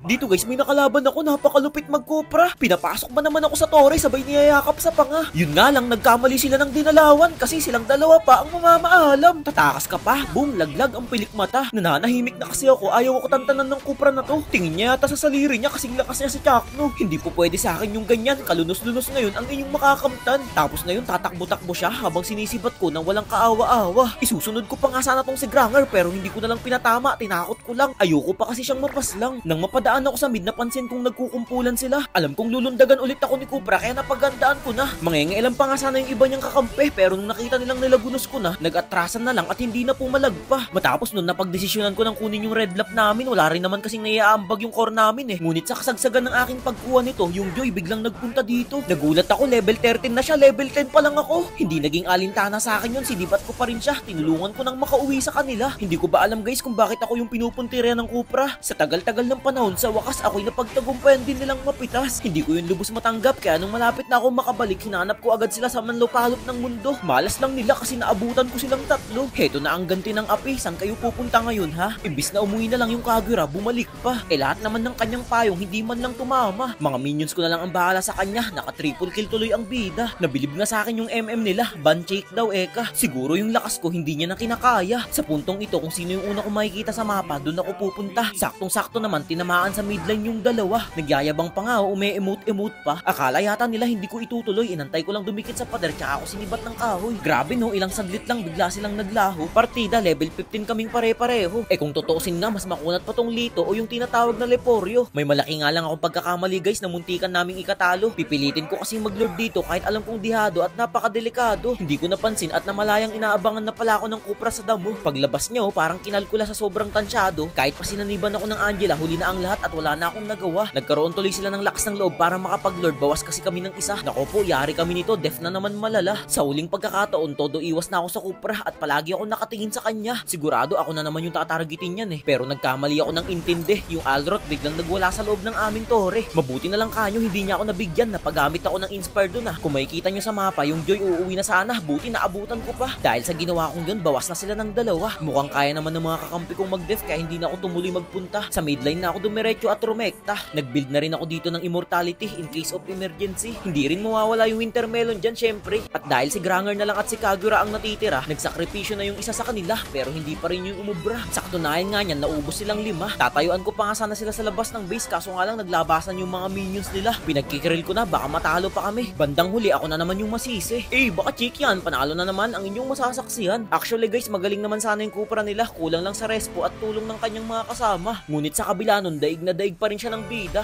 Dito guys, may nakalaban ako, napakalupit magkopra. Pinapasok ba naman ako sa tore, sabay niyayakap sa panga. Yun nga lang, nagkamali sila ng dinalawan kasi silang dalawa pa ang mamamaalam. Tatakas ka pa, boom, laglag ang pilik mata. Nananahimik na kasi ako, ayaw ako tantanan ng kopra na to. Tingin niya yata sa saliri niya kasing lakas niya si Chakno. Hindi po pwede sa akin yung ganyan, kalunos-lunos ngayon ang inyong makakamtan. Tapos ngayon tatakbo-takbo siya habang sinisibat ko nang walang kaawa-awa. Isusunod ko pa nga sana tong si Granger pero hindi ko na lang pinatama, tinakot ko lang. Ayoko pa kasi siyang mapaslang. Nang mapadaan ako sa mid, napansin kong nagkukumpulan sila. Alam kong lulundagan ulit ako ni Cobra kaya napagandaan ko na. Mangengailan pa nga sana yung iba niyang kakampi pero nung nakita nilang nilagunos ko na, nag-atrasan na lang at hindi na pumalag pa. Matapos nun napagdesisyonan ko nang kunin yung red lap namin, wala rin naman kasing naiaambag yung core namin eh. Ngunit sa kasagsagan ng aking pagkuha nito, yung Joy biglang nagpunta dito. Nagulat ako, level 13 na siya, level 10 pa lang ako. Hindi naging alintana sa akin yun, sinibat ko pa rin siya. Tinulungan ko nang makauwi sa kanila. Hindi ko ba alam guys kung bakit ako yung pinupuntirya ng Cupra. Sa tagal-tagal ng panahon, sa wakas ako'y napagtagumpayan din nilang mapitas. Hindi ko yun lubos matanggap kaya nung malapit na ako makabalik, hinanap ko agad sila sa manlopalop ng mundo. Malas lang nila kasi naabutan ko silang tatlo. Heto na ang ganti ng api, saan kayo pupunta ngayon ha? Imbis na umuwi na lang yung Kagura, bumalik pa. Lahat naman ng kanyang payong hindi man lang tumama. Mga minions ko na lang ang bahala sa kanya, naka-triple kill tuloy ang bida. Nabilib nga sa akin yung MM nila, ban shake daw eka. Siguro yung lakas ko hindi niya na kinakaya. Sa puntong ito kung sino yung una kong makikita sa mapa, doon ako pupunta. Saktong-sakto naman tinamaan sa midline yung dalawa. Nagyayabang pa nga, ume-emote-emote pa. Akala yata nila hindi ko itutuloy, inantay ko lang dumikit sa pader tsaka ako sinibat ng kahoy. Grabe no, ilang saglit lang bigla silang naglaho. Partida level 15 kaming pare-pareho. Kung tutuusin nga mas makunat pa tong Lito o yung tinatawag na Leporyo. May malaki nga lang akong pagkakamali guys na muntikan naming ikatalo. Pipilitin ko kasi maglord dito kahit alam kong dihado at napakadelikado. Hindi ko napansin at namalayang inaabangan na pala ako ng Cupra sa damo. Paglabas niya parang kinalkula sa sobrang tansyado. Kahit pa sinaniban ako ng Angela, huli na ang lahat at wala na akong nagawa. Nagkaroon tuloy sila ng lakas ng loob para makapaglord. Bawas kasi kami ng isa. Nako po, yari kami nito, def na naman malala. Sa huling pagkakataon, todo iwas na ako sa Cupra at palagi ako nakatingin sa kanya. Sigurado ako na naman yung tatargetin yan eh. Pero nagkamali ako ng intindi. Yung Alrot biglang nagwala sa loob ng aming tore. Mabuti na lang kanyo hindi niya ako nabigyan. Napagamit ako ng Inspire doon ah. Kung makikita nyo sa mapa, yung Joy uuwi na sana. Buti naabutan ko pa. Dahil sa ginawa kong yun, bawas na sila ng dalawa. Mukhang kaya naman ng mga kakampi kong mag-def kaya hindi na ako tumuloy magpunta. Sa midline na ako dumiretso at rumekta. Nag-build na rin ako dito ng Immortality in case of emergency. Hindi rin mawawala yung Wintermelon dyan syempre. At dahil si Granger na lang at si Kagura ang natitira, nagsakripisyo na yung isa sa kanila pero hindi pa rin yung umubra. Sa katunayan nga niyan, naubos silang 5. Tatayuan ko pa nga sana sila sa labas ng base kaso nga lang naglabasan yung mga minions nila. Pinagkikiril ko na baka matalo pa kami. Bandang huli ako na naman yung masisi. Baka check yan, panalo na naman ang inyong masasaksihan. Actually guys, magaling naman sana yung Cupra nila. Kulang lang sa respo at tulong ng kanyang mga kasama. Ngunit sa kabila nun, daig na daig pa rin siya ng bida.